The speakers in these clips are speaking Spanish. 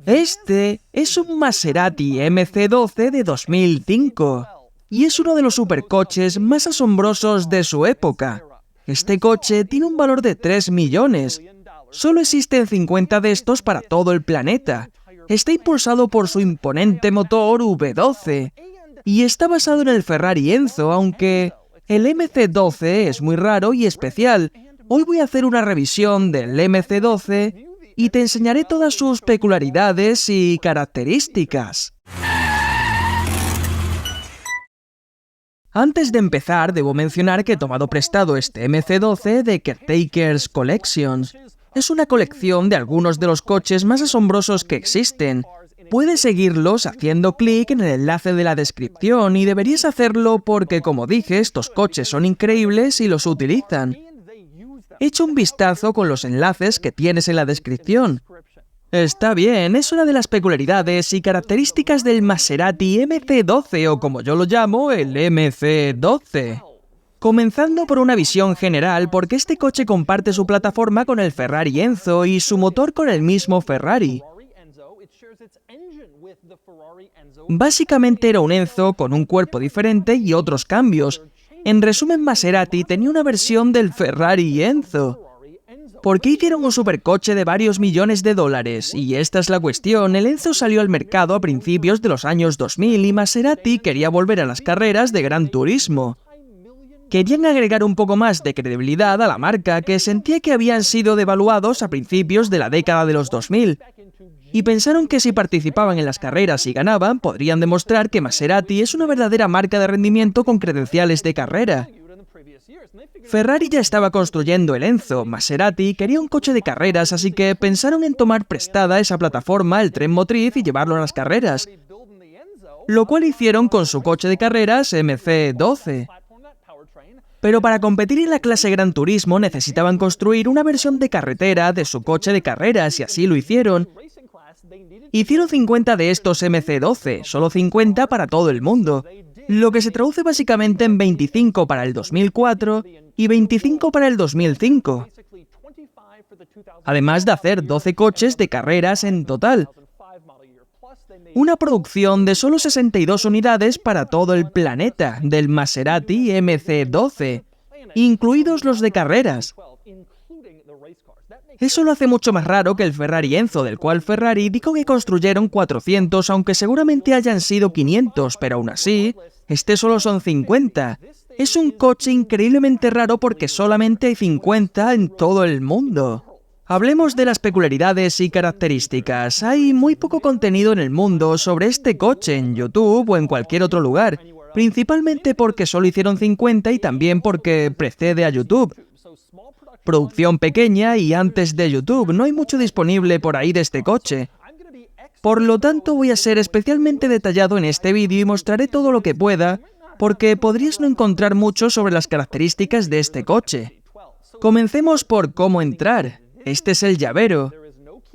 Este es un Maserati MC12 de 2005 y es uno de los supercoches más asombrosos de su época. Este coche tiene un valor de 3 millones. Solo existen 50 de estos para todo el planeta. Está impulsado por su imponente motor V12 y está basado en el Ferrari Enzo, aunque el MC12 es muy raro y especial. Hoy voy a hacer una revisión del MC12 y te enseñaré todas sus peculiaridades y características. Antes de empezar, debo mencionar que he tomado prestado este MC12 de Caretaker's Collection. Es una colección de algunos de los coches más asombrosos que existen. Puedes seguirlos haciendo clic en el enlace de la descripción y deberías hacerlo porque, como dije, estos coches son increíbles y los utilizan. Echa un vistazo con los enlaces que tienes en la descripción. Está bien, es una de las peculiaridades y características del Maserati MC12 o como yo lo llamo, el MC12. Comenzando por una visión general, porque este coche comparte su plataforma con el Ferrari Enzo y su motor con el mismo Ferrari. Básicamente era un Enzo con un cuerpo diferente y otros cambios. En resumen, Maserati tenía una versión del Ferrari Enzo. ¿Por qué hicieron un supercoche de varios millones de dólares? Y esta es la cuestión. El Enzo salió al mercado a principios de los años 2000 y Maserati quería volver a las carreras de Gran Turismo. Querían agregar un poco más de credibilidad a la marca, que sentía que habían sido devaluados a principios de la década de los 2000. Y pensaron que si participaban en las carreras y ganaban, podrían demostrar que Maserati es una verdadera marca de rendimiento con credenciales de carrera. Ferrari ya estaba construyendo el Enzo, Maserati quería un coche de carreras, así que pensaron en tomar prestada esa plataforma, el tren motriz, y llevarlo a las carreras. Lo cual hicieron con su coche de carreras MC12. Pero para competir en la clase Gran Turismo necesitaban construir una versión de carretera de su coche de carreras y así lo hicieron. Hicieron 50 de estos MC12, solo 50 para todo el mundo, lo que se traduce básicamente en 25 para el 2004 y 25 para el 2005. Además de hacer 12 coches de carreras en total. Una producción de solo 62 unidades para todo el planeta del Maserati MC12, incluidos los de carreras. Eso lo hace mucho más raro que el Ferrari Enzo, del cual Ferrari dijo que construyeron 400, aunque seguramente hayan sido 500, pero aún así, este solo son 50. Es un coche increíblemente raro porque solamente hay 50 en todo el mundo. Hablemos de las peculiaridades y características. Hay muy poco contenido en el mundo sobre este coche en YouTube o en cualquier otro lugar, principalmente porque solo hicieron 50 y también porque precede a YouTube. Producción pequeña y antes de YouTube, no hay mucho disponible por ahí de este coche. Por lo tanto, voy a ser especialmente detallado en este vídeo y mostraré todo lo que pueda, porque podrías no encontrar mucho sobre las características de este coche. Comencemos por cómo entrar. Este es el llavero.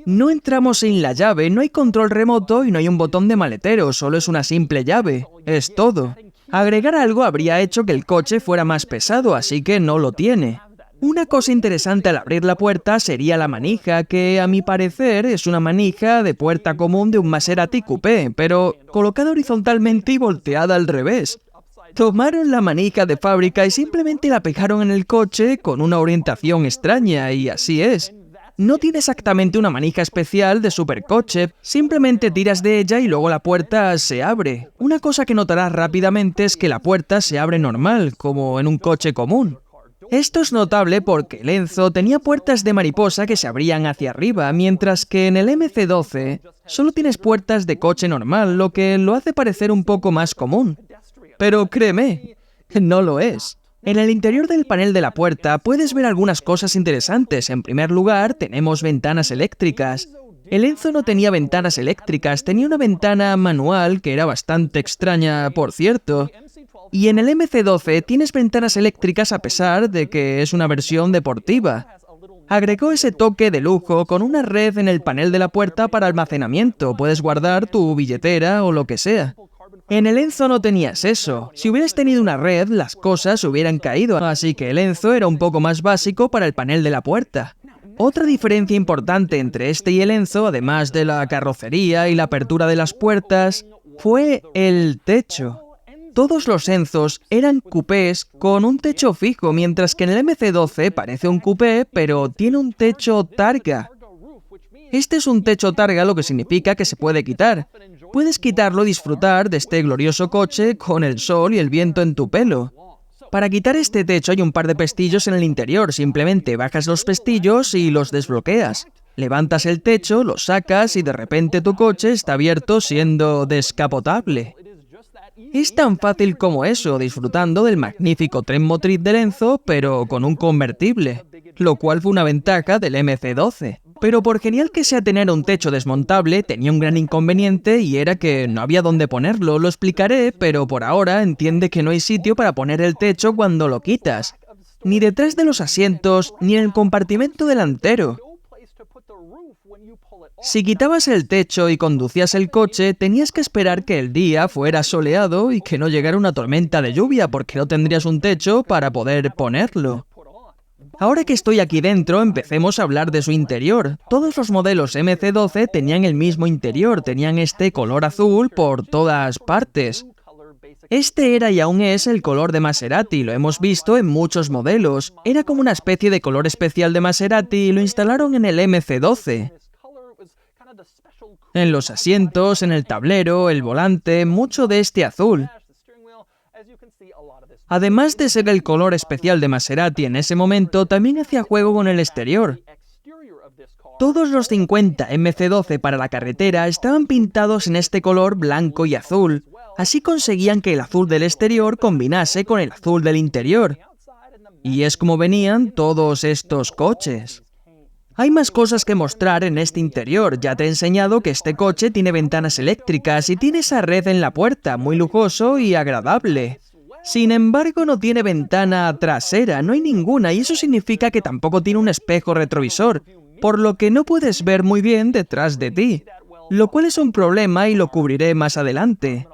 No entramos sin la llave, no hay control remoto y no hay un botón de maletero, solo es una simple llave. Es todo. Agregar algo habría hecho que el coche fuera más pesado, así que no lo tiene. Una cosa interesante al abrir la puerta sería la manija, que a mi parecer es una manija de puerta común de un Maserati Coupé, pero colocada horizontalmente y volteada al revés. Tomaron la manija de fábrica y simplemente la pegaron en el coche con una orientación extraña, y así es. No tiene exactamente una manija especial de supercoche, simplemente tiras de ella y luego la puerta se abre. Una cosa que notarás rápidamente es que la puerta se abre normal, como en un coche común. Esto es notable porque el Enzo tenía puertas de mariposa que se abrían hacia arriba, mientras que en el MC12 solo tienes puertas de coche normal, lo que lo hace parecer un poco más común. Pero créeme, no lo es. En el interior del panel de la puerta puedes ver algunas cosas interesantes. En primer lugar, tenemos ventanas eléctricas. El Enzo no tenía ventanas eléctricas, tenía una ventana manual que era bastante extraña, por cierto. Y en el MC12 tienes ventanas eléctricas a pesar de que es una versión deportiva. Agregó ese toque de lujo con una red en el panel de la puerta para almacenamiento. Puedes guardar tu billetera o lo que sea. En el Enzo no tenías eso. Si hubieras tenido una red, las cosas hubieran caído, así que el Enzo era un poco más básico para el panel de la puerta. Otra diferencia importante entre este y el Enzo, además de la carrocería y la apertura de las puertas, fue el techo. Todos los Enzos eran cupés con un techo fijo, mientras que en el MC12 parece un cupé, pero tiene un techo targa. Este es un techo targa, lo que significa que se puede quitar. Puedes quitarlo y disfrutar de este glorioso coche con el sol y el viento en tu pelo. Para quitar este techo hay un par de pestillos en el interior, simplemente bajas los pestillos y los desbloqueas. Levantas el techo, lo sacas y de repente tu coche está abierto siendo descapotable. Es tan fácil como eso, disfrutando del magnífico tren motriz del Enzo, pero con un convertible, lo cual fue una ventaja del MC12. Pero por genial que sea tener un techo desmontable, tenía un gran inconveniente y era que no había dónde ponerlo. Lo explicaré, pero por ahora entiende que no hay sitio para poner el techo cuando lo quitas. Ni detrás de los asientos, ni en el compartimento delantero. Si quitabas el techo y conducías el coche, tenías que esperar que el día fuera soleado y que no llegara una tormenta de lluvia, porque no tendrías un techo para poder ponerlo. Ahora que estoy aquí dentro, empecemos a hablar de su interior. Todos los modelos MC12 tenían el mismo interior, tenían este color azul por todas partes. Este era y aún es el color de Maserati, lo hemos visto en muchos modelos. Era como una especie de color especial de Maserati y lo instalaron en el MC12. En los asientos, en el tablero, el volante, mucho de este azul. Además de ser el color especial de Maserati en ese momento, también hacía juego con el exterior. Todos los 50 MC12 para la carretera estaban pintados en este color blanco y azul. Así conseguían que el azul del exterior combinase con el azul del interior. Y es como venían todos estos coches. Hay más cosas que mostrar en este interior. Ya te he enseñado que este coche tiene ventanas eléctricas y tiene esa red en la puerta, muy lujoso y agradable. Sin embargo, no tiene ventana trasera, no hay ninguna, y eso significa que tampoco tiene un espejo retrovisor, por lo que no puedes ver muy bien detrás de ti, lo cual es un problema y lo cubriré más adelante.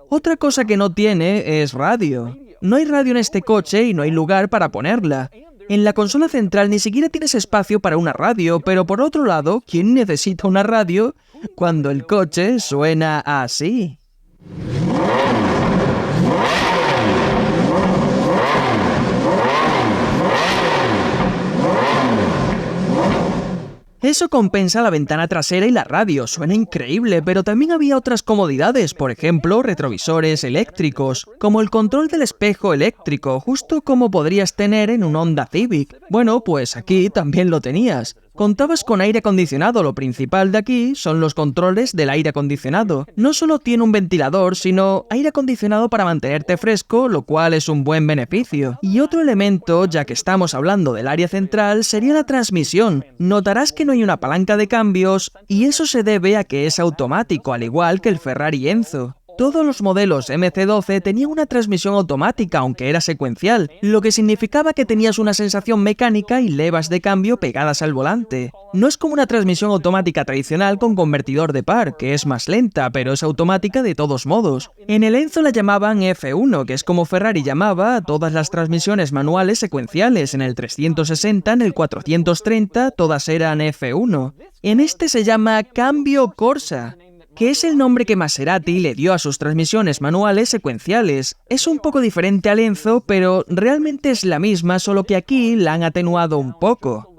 Otra cosa que no tiene es radio. No hay radio en este coche y no hay lugar para ponerla. En la consola central ni siquiera tienes espacio para una radio, pero por otro lado, ¿quién necesita una radio cuando el coche suena así? Eso compensa la ventana trasera y la radio, suena increíble, pero también había otras comodidades, por ejemplo, retrovisores eléctricos, como el control del espejo eléctrico, justo como podrías tener en un Honda Civic. Bueno, pues aquí también lo tenías. Contabas con aire acondicionado, lo principal de aquí son los controles del aire acondicionado. No solo tiene un ventilador, sino aire acondicionado para mantenerte fresco, lo cual es un buen beneficio. Y otro elemento, ya que estamos hablando del área central, sería la transmisión. Notarás que no hay una palanca de cambios, y eso se debe a que es automático, al igual que el Ferrari Enzo. Todos los modelos MC12 tenían una transmisión automática, aunque era secuencial, lo que significaba que tenías una sensación mecánica y levas de cambio pegadas al volante. No es como una transmisión automática tradicional con convertidor de par, que es más lenta, pero es automática de todos modos. En el Enzo la llamaban F1, que es como Ferrari llamaba a todas las transmisiones manuales secuenciales. En el 360, en el 430, todas eran F1. En este se llama cambio Corsa, que es el nombre que Maserati le dio a sus transmisiones manuales secuenciales. Es un poco diferente al Enzo, pero realmente es la misma, solo que aquí la han atenuado un poco.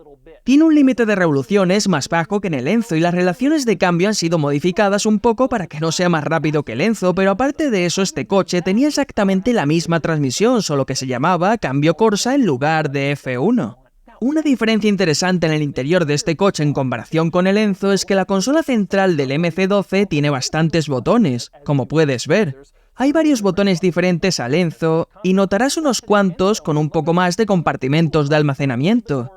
Tiene un límite de revoluciones más bajo que en el Enzo y las relaciones de cambio han sido modificadas un poco para que no sea más rápido que el Enzo, pero aparte de eso este coche tenía exactamente la misma transmisión, solo que se llamaba cambio Corsa en lugar de F1. Una diferencia interesante en el interior de este coche en comparación con el Enzo es que la consola central del MC12 tiene bastantes botones, como puedes ver. Hay varios botones diferentes al Enzo y notarás unos cuantos con un poco más de compartimentos de almacenamiento.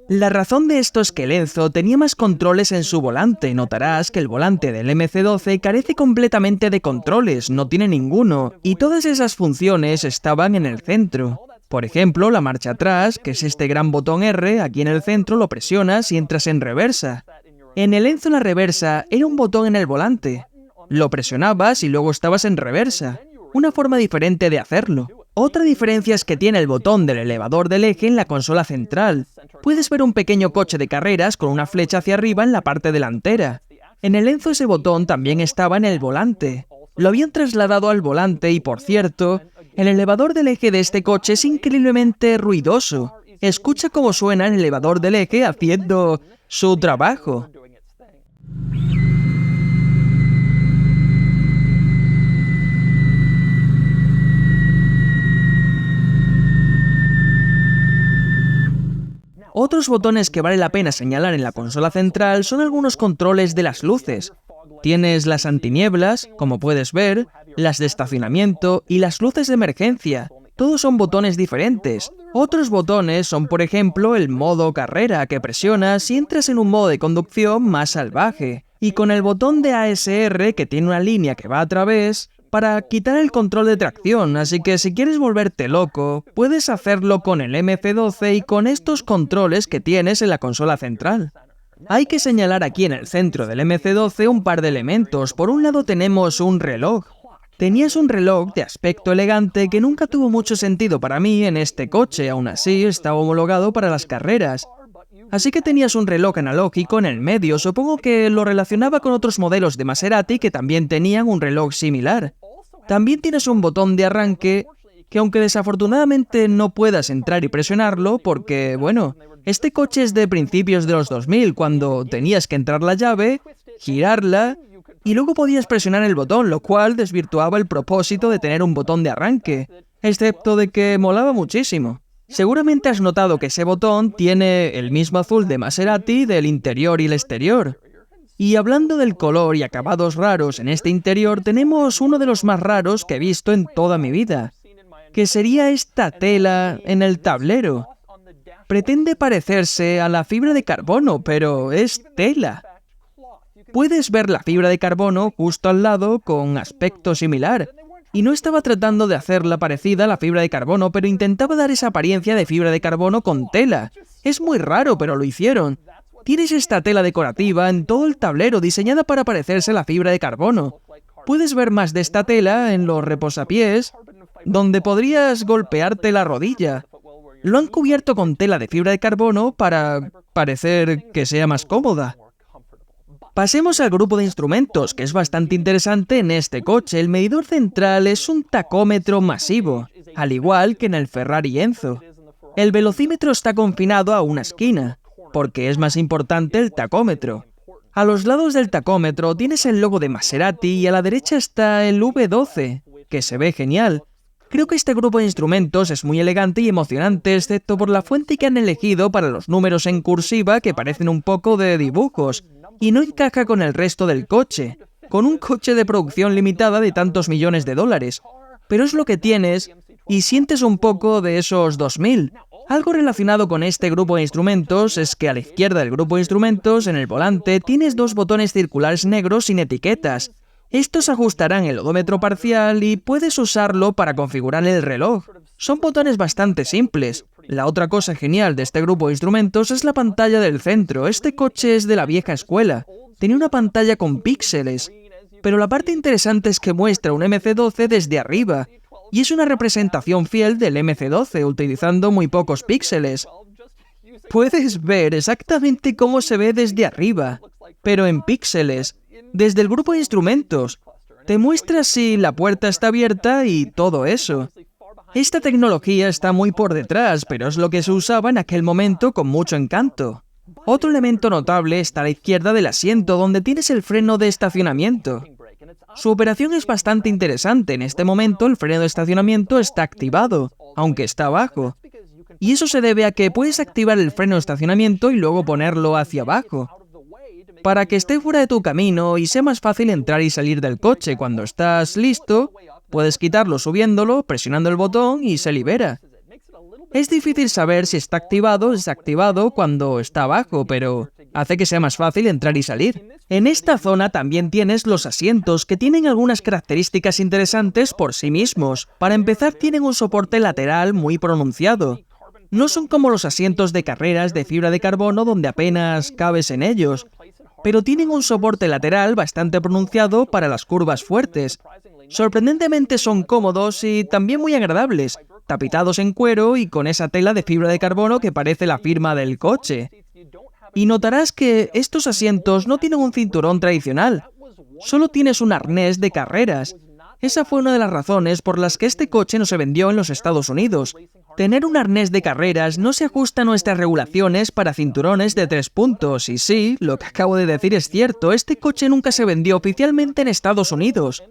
La razón de esto es que el Enzo tenía más controles en su volante. Notarás que el volante del MC12 carece completamente de controles, no tiene ninguno, y todas esas funciones estaban en el centro. Por ejemplo, la marcha atrás, que es este gran botón R, aquí en el centro lo presionas y entras en reversa. En el Enzo la reversa era un botón en el volante. Lo presionabas y luego estabas en reversa. Una forma diferente de hacerlo. Otra diferencia es que tiene el botón del elevador del eje en la consola central. Puedes ver un pequeño coche de carreras con una flecha hacia arriba en la parte delantera. En el Enzo ese botón también estaba en el volante. Lo habían trasladado al volante y, por cierto, el elevador del eje de este coche es increíblemente ruidoso. Escucha cómo suena el elevador del eje haciendo su trabajo. Otros botones que vale la pena señalar en la consola central son algunos controles de las luces. Tienes las antinieblas, como puedes ver, las de estacionamiento y las luces de emergencia. Todos son botones diferentes. Otros botones son, por ejemplo, el modo carrera, que presionas y entras en un modo de conducción más salvaje. Y con el botón de ASR, que tiene una línea que va a través, para quitar el control de tracción, así que si quieres volverte loco, puedes hacerlo con el MC12 y con estos controles que tienes en la consola central. Hay que señalar aquí en el centro del MC12 un par de elementos. Por un lado tenemos un reloj. Tenías un reloj de aspecto elegante que nunca tuvo mucho sentido para mí en este coche, aún así estaba homologado para las carreras. Así que tenías un reloj analógico en el medio, supongo que lo relacionaba con otros modelos de Maserati que también tenían un reloj similar. También tienes un botón de arranque que, aunque desafortunadamente no puedas entrar y presionarlo porque, bueno, este coche es de principios de los 2000, cuando tenías que entrar la llave, girarla y luego podías presionar el botón, lo cual desvirtuaba el propósito de tener un botón de arranque, excepto de que molaba muchísimo. Seguramente has notado que ese botón tiene el mismo azul de Maserati del interior y el exterior. Y hablando del color y acabados raros en este interior, tenemos uno de los más raros que he visto en toda mi vida, que sería esta tela en el tablero. Pretende parecerse a la fibra de carbono, pero es tela. Puedes ver la fibra de carbono justo al lado con aspecto similar. Y no estaba tratando de hacerla parecida a la fibra de carbono, pero intentaba dar esa apariencia de fibra de carbono con tela. Es muy raro, pero lo hicieron. Tienes esta tela decorativa en todo el tablero, diseñada para parecerse a la fibra de carbono. Puedes ver más de esta tela en los reposapiés, donde podrías golpearte la rodilla. Lo han cubierto con tela de fibra de carbono para parecer que sea más cómoda. Pasemos al grupo de instrumentos, que es bastante interesante en este coche. El medidor central es un tacómetro masivo, al igual que en el Ferrari Enzo. El velocímetro está confinado a una esquina, porque es más importante el tacómetro. A los lados del tacómetro tienes el logo de Maserati y a la derecha está el V12, que se ve genial. Creo que este grupo de instrumentos es muy elegante y emocionante, excepto por la fuente que han elegido para los números en cursiva que parecen un poco de dibujos, y no encaja con el resto del coche, con un coche de producción limitada de tantos millones de dólares. Pero es lo que tienes y sientes un poco de esos 2000. Algo relacionado con este grupo de instrumentos es que a la izquierda del grupo de instrumentos, en el volante, tienes dos botones circulares negros sin etiquetas. Estos ajustarán el odómetro parcial y puedes usarlo para configurar el reloj. Son botones bastante simples. La otra cosa genial de este grupo de instrumentos es la pantalla del centro. Este coche es de la vieja escuela. Tenía una pantalla con píxeles. Pero la parte interesante es que muestra un MC12 desde arriba. Y es una representación fiel del MC12, utilizando muy pocos píxeles. Puedes ver exactamente cómo se ve desde arriba, pero en píxeles, desde el grupo de instrumentos. Te muestra si la puerta está abierta y todo eso. Esta tecnología está muy por detrás, pero es lo que se usaba en aquel momento con mucho encanto. Otro elemento notable está a la izquierda del asiento, donde tienes el freno de estacionamiento. Su operación es bastante interesante. En este momento el freno de estacionamiento está activado, aunque está abajo. Y eso se debe a que puedes activar el freno de estacionamiento y luego ponerlo hacia abajo, para que esté fuera de tu camino y sea más fácil entrar y salir del coche. Cuando estás listo, puedes quitarlo subiéndolo, presionando el botón y se libera. Es difícil saber si está activado o desactivado cuando está abajo, pero hace que sea más fácil entrar y salir. En esta zona también tienes los asientos, que tienen algunas características interesantes por sí mismos. Para empezar, tienen un soporte lateral muy pronunciado. No son como los asientos de carreras de fibra de carbono donde apenas cabes en ellos, pero tienen un soporte lateral bastante pronunciado para las curvas fuertes. Sorprendentemente son cómodos y también muy agradables, tapizados en cuero y con esa tela de fibra de carbono que parece la firma del coche. Y notarás que estos asientos no tienen un cinturón tradicional, solo tienes un arnés de carreras. Esa fue una de las razones por las que este coche no se vendió en los Estados Unidos. Tener un arnés de carreras no se ajusta a nuestras regulaciones para cinturones de 3 puntos, y sí, lo que acabo de decir es cierto, este coche nunca se vendió oficialmente en Estados Unidos.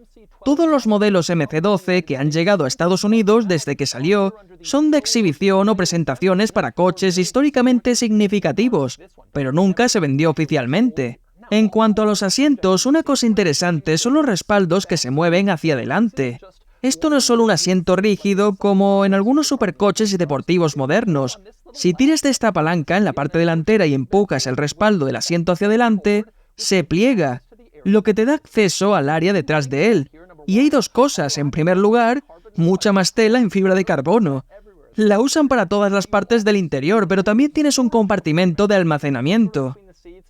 Todos los modelos MC12 que han llegado a Estados Unidos desde que salió son de exhibición o presentaciones para coches históricamente significativos, pero nunca se vendió oficialmente. En cuanto a los asientos, una cosa interesante son los respaldos que se mueven hacia adelante. Esto no es solo un asiento rígido como en algunos supercoches y deportivos modernos. Si tiras de esta palanca en la parte delantera y empujas el respaldo del asiento hacia adelante, se pliega, lo que te da acceso al área detrás de él. Y hay dos cosas. En primer lugar, mucha más tela en fibra de carbono. La usan para todas las partes del interior, pero también tienes un compartimento de almacenamiento.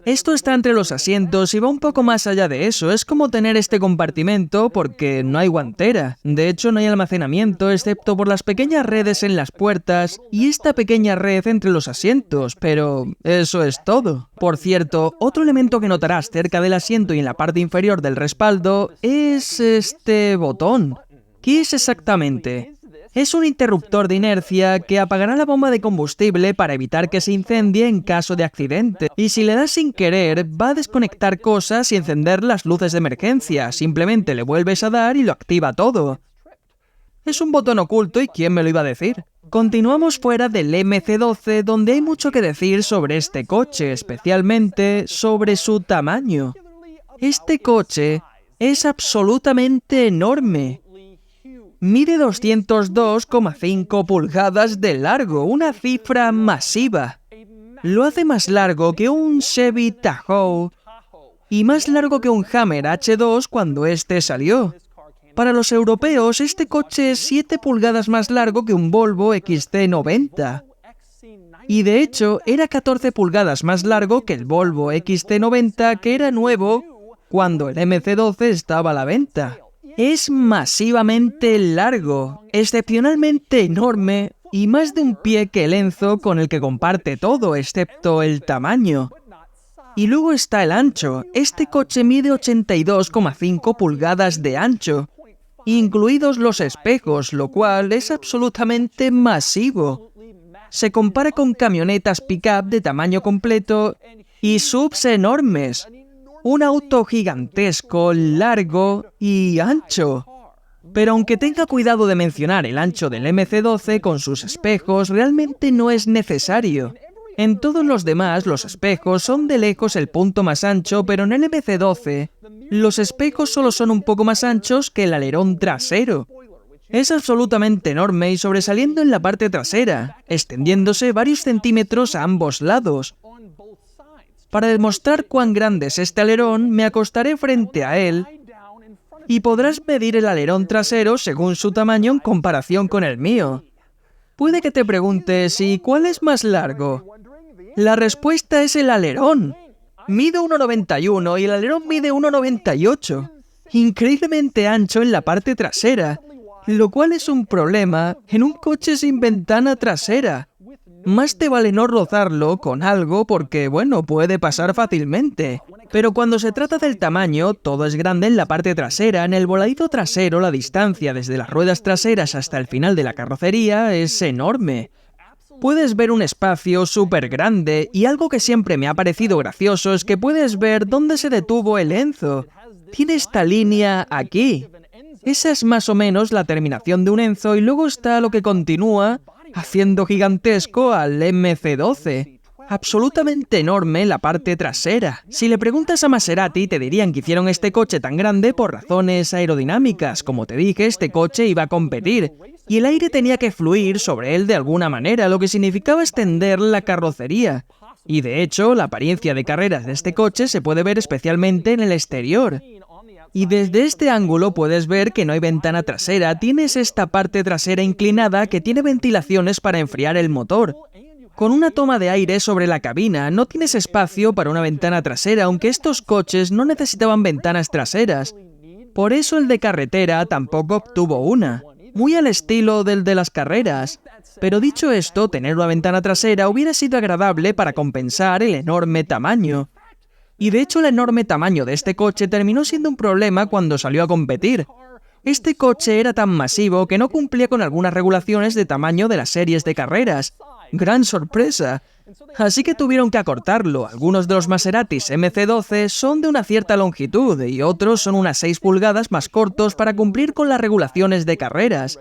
Esto está entre los asientos y va un poco más allá de eso. Es como tener este compartimento porque no hay guantera. De hecho, no hay almacenamiento excepto por las pequeñas redes en las puertas y esta pequeña red entre los asientos, pero eso es todo. Por cierto, otro elemento que notarás cerca del asiento y en la parte inferior del respaldo es este botón. ¿Qué es exactamente? Es un interruptor de inercia que apagará la bomba de combustible para evitar que se incendie en caso de accidente. Y si le das sin querer, va a desconectar cosas y encender las luces de emergencia. Simplemente le vuelves a dar y lo activa todo. Es un botón oculto y ¿quién me lo iba a decir? Continuamos fuera del MC12, donde hay mucho que decir sobre este coche, especialmente sobre su tamaño. Este coche es absolutamente enorme. Mide 202,5 pulgadas de largo, una cifra masiva. Lo hace más largo que un Chevy Tahoe y más largo que un Hammer H2 cuando este salió. Para los europeos, este coche es 7 pulgadas más largo que un Volvo XC90. Y de hecho, era 14 pulgadas más largo que el Volvo XC90, que era nuevo cuando el MC12 estaba a la venta. Es masivamente largo, excepcionalmente enorme y más de un pie que el Enzo, con el que comparte todo, excepto el tamaño. Y luego está el ancho. Este coche mide 82,5 pulgadas de ancho, incluidos los espejos, lo cual es absolutamente masivo. Se compara con camionetas pick-up de tamaño completo y subs enormes. Un auto gigantesco, largo y ancho. Pero aunque tenga cuidado de mencionar el ancho del MC12 con sus espejos, realmente no es necesario. En todos los demás, los espejos son de lejos el punto más ancho, pero en el MC12, los espejos solo son un poco más anchos que el alerón trasero. Es absolutamente enorme y sobresaliendo en la parte trasera, extendiéndose varios centímetros a ambos lados. Para demostrar cuán grande es este alerón, me acostaré frente a él y podrás medir el alerón trasero según su tamaño en comparación con el mío. Puede que te preguntes, ¿y cuál es más largo? La respuesta es el alerón. Mide 1,91 y el alerón mide 1,98. Increíblemente ancho en la parte trasera, lo cual es un problema en un coche sin ventana trasera. Más te vale no rozarlo con algo porque, bueno, puede pasar fácilmente. Pero cuando se trata del tamaño, todo es grande en la parte trasera. En el voladizo trasero, la distancia desde las ruedas traseras hasta el final de la carrocería es enorme. Puedes ver un espacio súper grande y algo que siempre me ha parecido gracioso es que puedes ver dónde se detuvo el Enzo. Tiene esta línea aquí. Esa es más o menos la terminación de un Enzo y luego está lo que continúa haciendo gigantesco al MC12. Absolutamente enorme la parte trasera. Si le preguntas a Maserati, te dirían que hicieron este coche tan grande por razones aerodinámicas. Como te dije, este coche iba a competir, y el aire tenía que fluir sobre él de alguna manera, lo que significaba extender la carrocería. Y de hecho, la apariencia de carreras de este coche se puede ver especialmente en el exterior. Y desde este ángulo puedes ver que no hay ventana trasera, tienes esta parte trasera inclinada que tiene ventilaciones para enfriar el motor. Con una toma de aire sobre la cabina, no tienes espacio para una ventana trasera, aunque estos coches no necesitaban ventanas traseras. Por eso el de carretera tampoco obtuvo una, muy al estilo del de las carreras. Pero dicho esto, tener una ventana trasera hubiera sido agradable para compensar el enorme tamaño. Y de hecho el enorme tamaño de este coche terminó siendo un problema cuando salió a competir. Este coche era tan masivo que no cumplía con algunas regulaciones de tamaño de las series de carreras. ¡Gran sorpresa! Así que tuvieron que acortarlo. Algunos de los Maseratis MC12 son de una cierta longitud y otros son unas 6 pulgadas más cortos para cumplir con las regulaciones de carreras.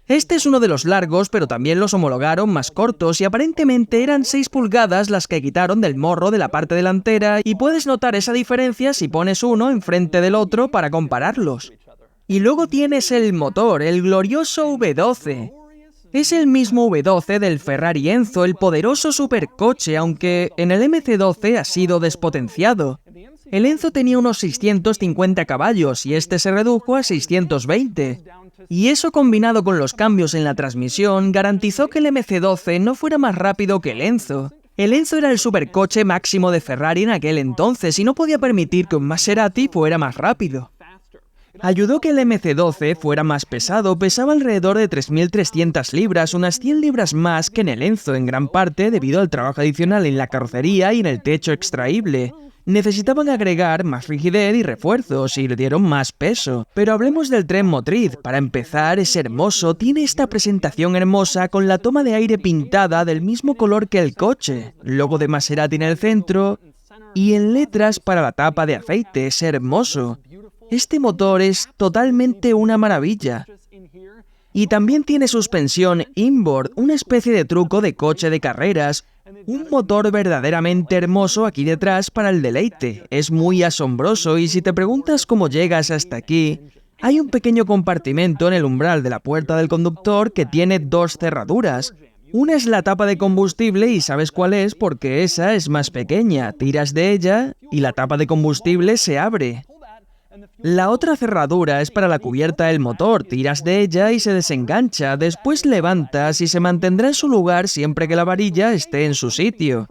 Este es uno de los largos, pero también los homologaron más cortos y aparentemente eran 6 pulgadas las que quitaron del morro de la parte delantera y puedes notar esa diferencia si pones uno enfrente del otro para compararlos. Y luego tienes el motor, el glorioso V12. Es el mismo V12 del Ferrari Enzo, el poderoso supercoche, aunque en el MC12 ha sido despotenciado. El Enzo tenía unos 650 caballos y este se redujo a 620. Y eso combinado con los cambios en la transmisión garantizó que el MC12 no fuera más rápido que el Enzo. El Enzo era el supercoche máximo de Ferrari en aquel entonces y no podía permitir que un Maserati fuera más rápido. Ayudó que el MC12 fuera más pesado, pesaba alrededor de 3.300 libras, unas 100 libras más que en el Enzo, en gran parte debido al trabajo adicional en la carrocería y en el techo extraíble. Necesitaban agregar más rigidez y refuerzos y le dieron más peso. Pero hablemos del tren motriz. Para empezar, es hermoso, tiene esta presentación hermosa con la toma de aire pintada del mismo color que el coche, logo de Maserati en el centro y en letras para la tapa de aceite, es hermoso. Este motor es totalmente una maravilla. Y también tiene suspensión inboard, una especie de truco de coche de carreras, un motor verdaderamente hermoso aquí detrás para el deleite. Es muy asombroso y si te preguntas cómo llegas hasta aquí, hay un pequeño compartimento en el umbral de la puerta del conductor que tiene 2 cerraduras. Una es la tapa de combustible y sabes cuál es porque esa es más pequeña. Tiras de ella y la tapa de combustible se abre. La otra cerradura es para la cubierta del motor, tiras de ella y se desengancha, después levantas y se mantendrá en su lugar siempre que la varilla esté en su sitio.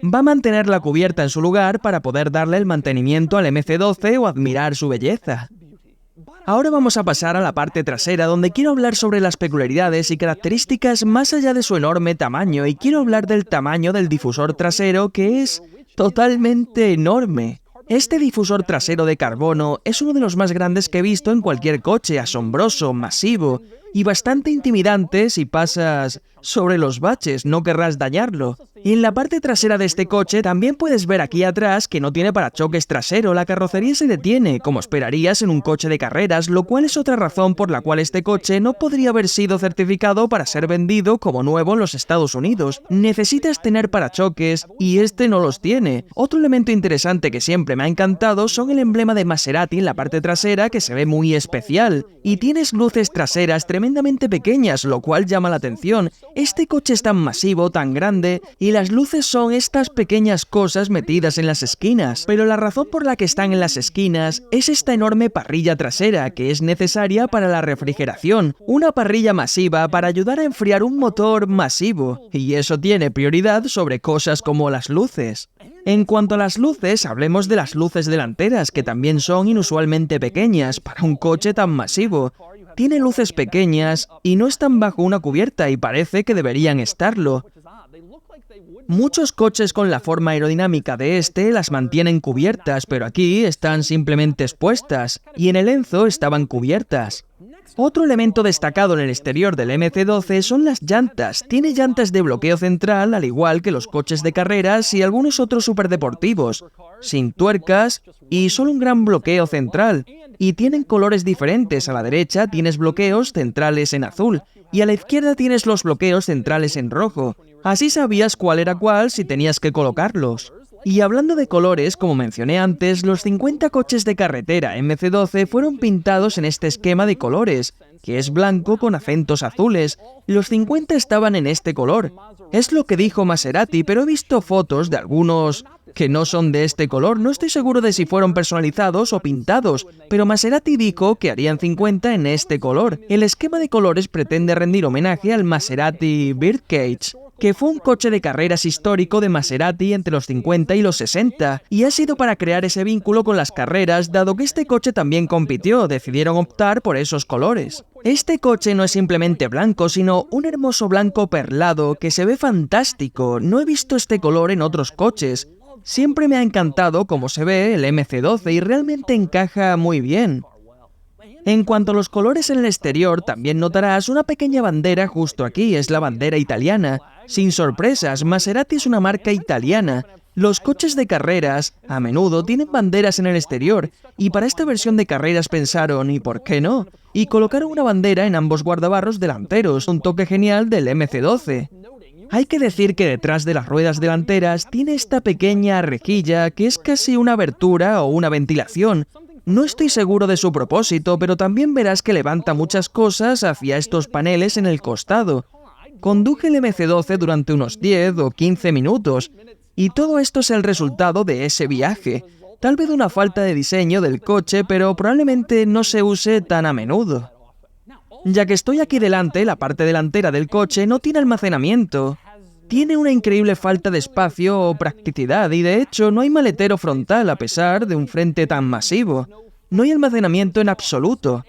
Va a mantener la cubierta en su lugar para poder darle el mantenimiento al MC12 o admirar su belleza. Ahora vamos a pasar a la parte trasera donde quiero hablar sobre las peculiaridades y características más allá de su enorme tamaño y quiero hablar del tamaño del difusor trasero que es totalmente enorme. Este difusor trasero de carbono es uno de los más grandes que he visto en cualquier coche, asombroso, masivo y bastante intimidante si pasas sobre los baches, no querrás dañarlo. Y en la parte trasera de este coche también puedes ver aquí atrás que no tiene parachoques trasero, la carrocería se detiene, como esperarías en un coche de carreras, lo cual es otra razón por la cual este coche no podría haber sido certificado para ser vendido como nuevo en los Estados Unidos. Necesitas tener parachoques y este no los tiene. Otro elemento interesante que siempre me ha encantado son el emblema de Maserati en la parte trasera que se ve muy especial. Y tienes luces traseras tremendamente pequeñas, lo cual llama la atención. Este coche es tan masivo, tan grande, y las luces son estas pequeñas cosas metidas en las esquinas. Pero la razón por la que están en las esquinas es esta enorme parrilla trasera que es necesaria para la refrigeración. Una parrilla masiva para ayudar a enfriar un motor masivo. Y eso tiene prioridad sobre cosas como las luces. En cuanto a las luces, hablemos de las luces delanteras, que también son inusualmente pequeñas para un coche tan masivo. Tiene luces pequeñas y no están bajo una cubierta y parece que deberían estarlo. Muchos coches con la forma aerodinámica de este las mantienen cubiertas, pero aquí están simplemente expuestas, y en el Enzo estaban cubiertas. Otro elemento destacado en el exterior del MC12 son las llantas. Tiene llantas de bloqueo central, al igual que los coches de carreras y algunos otros superdeportivos, sin tuercas y solo un gran bloqueo central. Y tienen colores diferentes, a la derecha tienes bloqueos centrales en azul, y a la izquierda tienes los bloqueos centrales en rojo. Así sabías cuál era cuál si tenías que colocarlos. Y hablando de colores, como mencioné antes, los 50 coches de carretera MC12 fueron pintados en este esquema de colores, que es blanco con acentos azules. Los 50 estaban en este color. Es lo que dijo Maserati, pero he visto fotos de algunos que no son de este color. No estoy seguro de si fueron personalizados o pintados, pero Maserati dijo que harían 50 en este color. El esquema de colores pretende rendir homenaje al Maserati Birdcage, que fue un coche de carreras histórico de Maserati entre los 50 y los 60, y ha sido para crear ese vínculo con las carreras, dado que este coche también compitió, decidieron optar por esos colores. Este coche no es simplemente blanco, sino un hermoso blanco perlado que se ve fantástico. No he visto este color en otros coches. Siempre me ha encantado cómo se ve el MC12 y realmente encaja muy bien. En cuanto a los colores en el exterior, también notarás una pequeña bandera justo aquí, es la bandera italiana. Sin sorpresas, Maserati es una marca italiana. Los coches de carreras, a menudo, tienen banderas en el exterior, y para esta versión de carreras pensaron, ¿y por qué no? Y colocaron una bandera en ambos guardabarros delanteros, un toque genial del MC12. Hay que decir que detrás de las ruedas delanteras tiene esta pequeña rejilla que es casi una abertura o una ventilación. No estoy seguro de su propósito, pero también verás que levanta muchas cosas hacia estos paneles en el costado. Conduje el MC12 durante unos 10 o 15 minutos, y todo esto es el resultado de ese viaje. Tal vez una falta de diseño del coche, pero probablemente no se use tan a menudo. Ya que estoy aquí delante, la parte delantera del coche no tiene almacenamiento. Tiene una increíble falta de espacio o practicidad y de hecho no hay maletero frontal a pesar de un frente tan masivo. No hay almacenamiento en absoluto.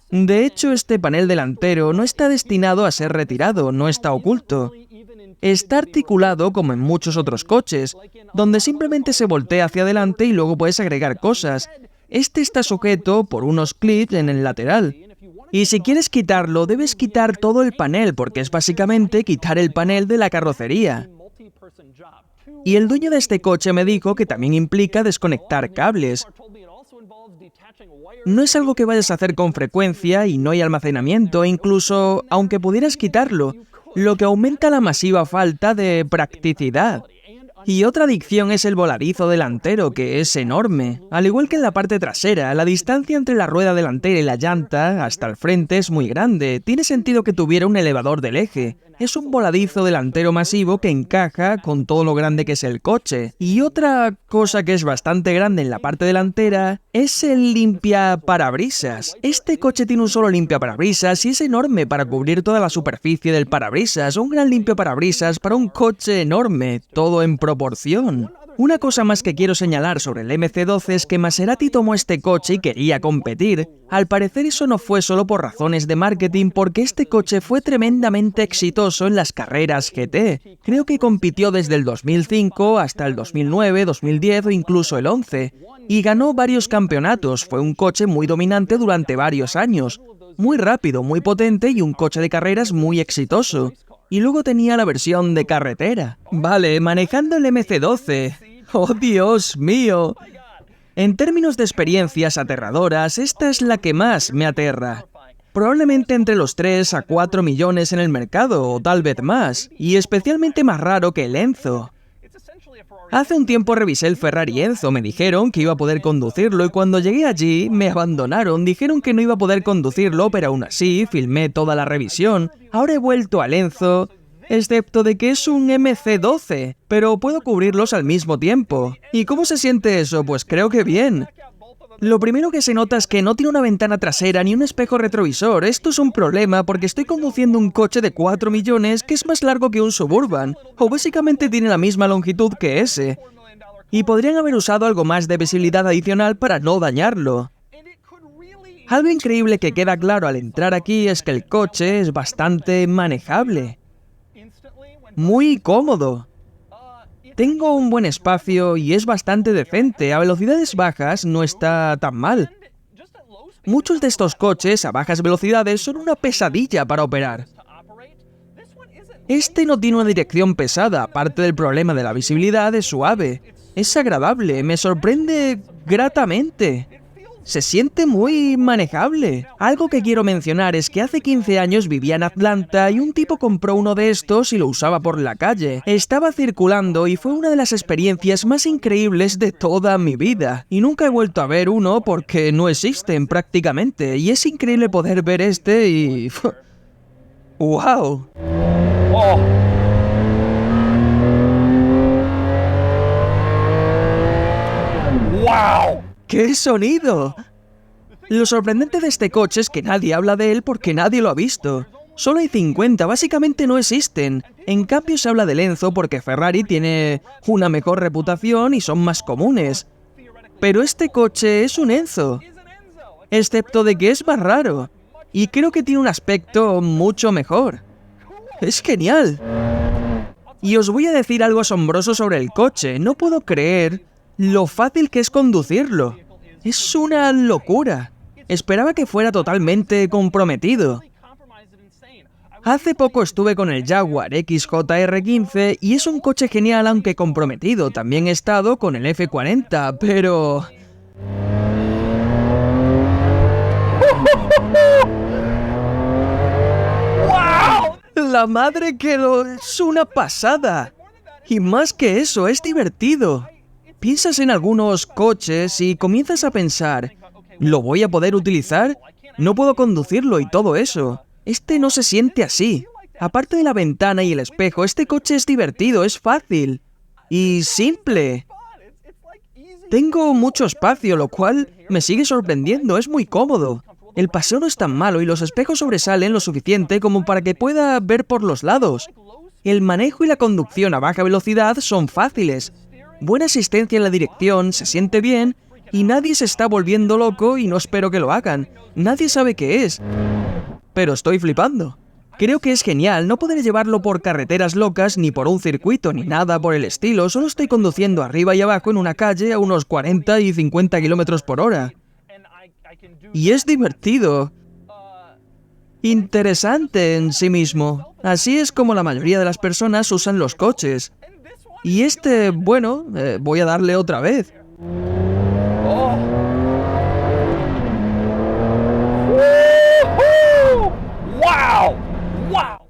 De hecho, este panel delantero no está destinado a ser retirado, no está oculto. Está articulado como en muchos otros coches, donde simplemente se voltea hacia adelante y luego puedes agregar cosas. Este está sujeto por unos clips en el lateral. Y si quieres quitarlo, debes quitar todo el panel, porque es básicamente quitar el panel de la carrocería. Y el dueño de este coche me dijo que también implica desconectar cables. No es algo que vayas a hacer con frecuencia y no hay almacenamiento, incluso aunque pudieras quitarlo, lo que aumenta la masiva falta de practicidad. Y otra adicción es el voladizo delantero, que es enorme. Al igual que en la parte trasera, la distancia entre la rueda delantera y la llanta hasta el frente es muy grande. Tiene sentido que tuviera un elevador del eje. Es un voladizo delantero masivo que encaja con todo lo grande que es el coche. Y otra cosa que es bastante grande en la parte delantera es el limpiaparabrisas. Este coche tiene un solo limpiaparabrisas y es enorme para cubrir toda la superficie del parabrisas. Un gran limpiaparabrisas para un coche enorme, todo en proporción. Una cosa más que quiero señalar sobre el MC12 es que Maserati tomó este coche y quería competir. Al parecer eso no fue solo por razones de marketing, porque este coche fue tremendamente exitoso en las carreras GT. Creo que compitió desde el 2005 hasta el 2009, 2010 o incluso el 11. Y ganó varios campeonatos, fue un coche muy dominante durante varios años. Muy rápido, muy potente y un coche de carreras muy exitoso. Y luego tenía la versión de carretera. Vale, manejando el MC12. ¡Oh, Dios mío! En términos de experiencias aterradoras, esta es la que más me aterra. Probablemente entre los 3 a 4 millones en el mercado, o tal vez más, y especialmente más raro que el Enzo. Hace un tiempo revisé el Ferrari Enzo, me dijeron que iba a poder conducirlo y cuando llegué allí me abandonaron, dijeron que no iba a poder conducirlo, pero aún así filmé toda la revisión. Ahora he vuelto al Enzo, excepto de que es un MC12, pero puedo cubrirlos al mismo tiempo. ¿Y cómo se siente eso? Pues creo que bien. Lo primero que se nota es que no tiene una ventana trasera ni un espejo retrovisor. Esto es un problema porque estoy conduciendo un coche de 4 millones que es más largo que un Suburban, o básicamente tiene la misma longitud que ese. Y podrían haber usado algo más de visibilidad adicional para no dañarlo. Algo increíble que queda claro al entrar aquí es que el coche es bastante manejable. Muy cómodo. Tengo un buen espacio y es bastante decente, a velocidades bajas no está tan mal. Muchos de estos coches a bajas velocidades son una pesadilla para operar. Este no tiene una dirección pesada, aparte del problema de la visibilidad es suave. Es agradable, me sorprende gratamente. Se siente muy manejable. Algo que quiero mencionar es que hace 15 años vivía en Atlanta y un tipo compró uno de estos y lo usaba por la calle. Estaba circulando y fue una de las experiencias más increíbles de toda mi vida. Y nunca he vuelto a ver uno porque no existen prácticamente. Y es increíble poder ver este y... ¡Wow! Oh. ¡Qué sonido! Lo sorprendente de este coche es que nadie habla de él porque nadie lo ha visto. Solo hay 50, básicamente no existen. En cambio se habla del Enzo porque Ferrari tiene una mejor reputación y son más comunes. Pero este coche es un Enzo. Excepto de que es más raro. Y creo que tiene un aspecto mucho mejor. ¡Es genial! Y os voy a decir algo asombroso sobre el coche. No puedo creer lo fácil que es conducirlo. Es una locura. Esperaba que fuera totalmente comprometido. Hace poco estuve con el Jaguar XJR15 y es un coche genial aunque comprometido. También he estado con el F40, pero... ¡La madre que lo... es una pasada! Y más que eso, es divertido. Piensas en algunos coches y comienzas a pensar, ¿lo voy a poder utilizar? No puedo conducirlo y todo eso. Este no se siente así. Aparte de la ventana y el espejo, este coche es divertido, es fácil. Y simple. Tengo mucho espacio, lo cual me sigue sorprendiendo, es muy cómodo. El paseo no es tan malo y los espejos sobresalen lo suficiente como para que pueda ver por los lados. El manejo y la conducción a baja velocidad son fáciles. Buena asistencia en la dirección, se siente bien y nadie se está volviendo loco y no espero que lo hagan. Nadie sabe qué es. Pero estoy flipando. Creo que es genial, no podré llevarlo por carreteras locas, ni por un circuito, ni nada por el estilo. Solo estoy conduciendo arriba y abajo en una calle a unos 40 y 50 kilómetros por hora. Y es divertido. Interesante en sí mismo. Así es como la mayoría de las personas usan los coches. Y este, bueno, voy a darle otra vez.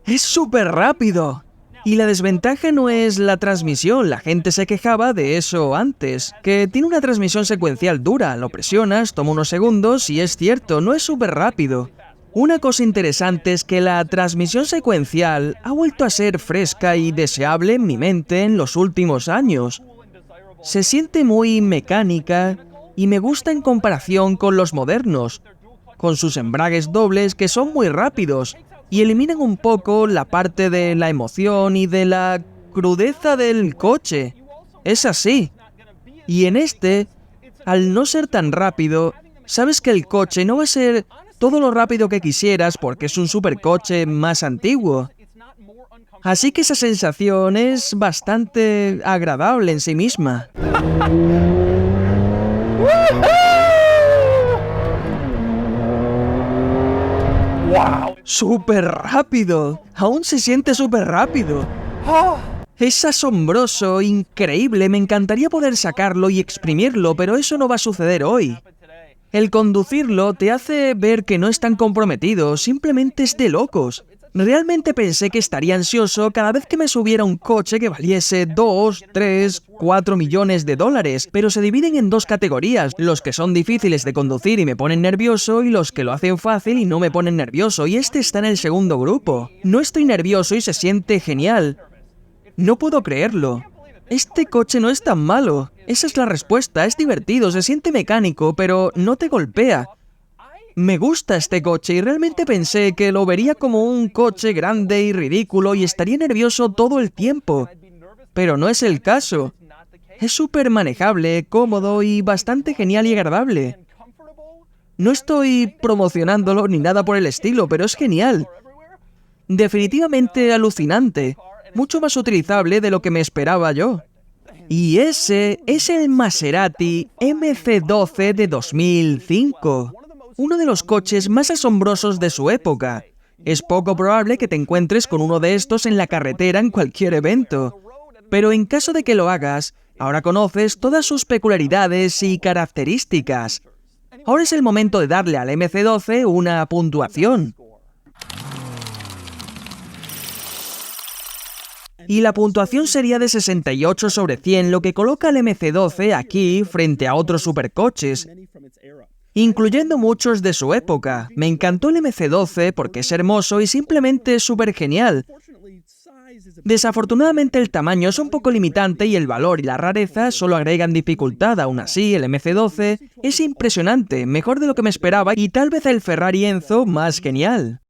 Es súper rápido. Y la desventaja no es la transmisión, la gente se quejaba de eso antes, que tiene una transmisión secuencial dura, lo presionas, toma unos segundos y es cierto, no es súper rápido. Una cosa interesante es que la transmisión secuencial ha vuelto a ser fresca y deseable en mi mente en los últimos años. Se siente muy mecánica y me gusta en comparación con los modernos, con sus embragues dobles que son muy rápidos y eliminan un poco la parte de la emoción y de la crudeza del coche. Es así. Y en este, al no ser tan rápido, sabes que el coche no va a ser todo lo rápido que quisieras porque es un supercoche más antiguo. Así que esa sensación es bastante agradable en sí misma. ¡Súper rápido! Aún se siente súper rápido. Es asombroso, increíble, me encantaría poder sacarlo y exprimirlo, pero eso no va a suceder hoy. El conducirlo te hace ver que no es tan comprometido, simplemente es de locos. Realmente pensé que estaría ansioso cada vez que me subiera un coche que valiese 2, 3, 4 millones de dólares, pero se dividen en dos categorías, los que son difíciles de conducir y me ponen nervioso y los que lo hacen fácil y no me ponen nervioso, y este está en el segundo grupo. No estoy nervioso y se siente genial. No puedo creerlo. Este coche no es tan malo. Esa es la respuesta, es divertido, se siente mecánico, pero no te golpea. Me gusta este coche y realmente pensé que lo vería como un coche grande y ridículo y estaría nervioso todo el tiempo. Pero no es el caso. Es súper manejable, cómodo y bastante genial y agradable. No estoy promocionándolo ni nada por el estilo, pero es genial. Definitivamente alucinante. Mucho más utilizable de lo que me esperaba yo. Y ese es el Maserati MC12 de 2005. Uno de los coches más asombrosos de su época. Es poco probable que te encuentres con uno de estos en la carretera en cualquier evento. Pero en caso de que lo hagas, ahora conoces todas sus peculiaridades y características. Ahora es el momento de darle al MC12 una puntuación. Y la puntuación sería de 68 sobre 100, lo que coloca al MC12 aquí frente a otros supercoches, incluyendo muchos de su época. Me encantó el MC12 porque es hermoso y simplemente es súper genial. Desafortunadamente el tamaño es un poco limitante y el valor y la rareza solo agregan dificultad. Aún así, el MC12 es impresionante, mejor de lo que me esperaba y tal vez el Ferrari Enzo más genial.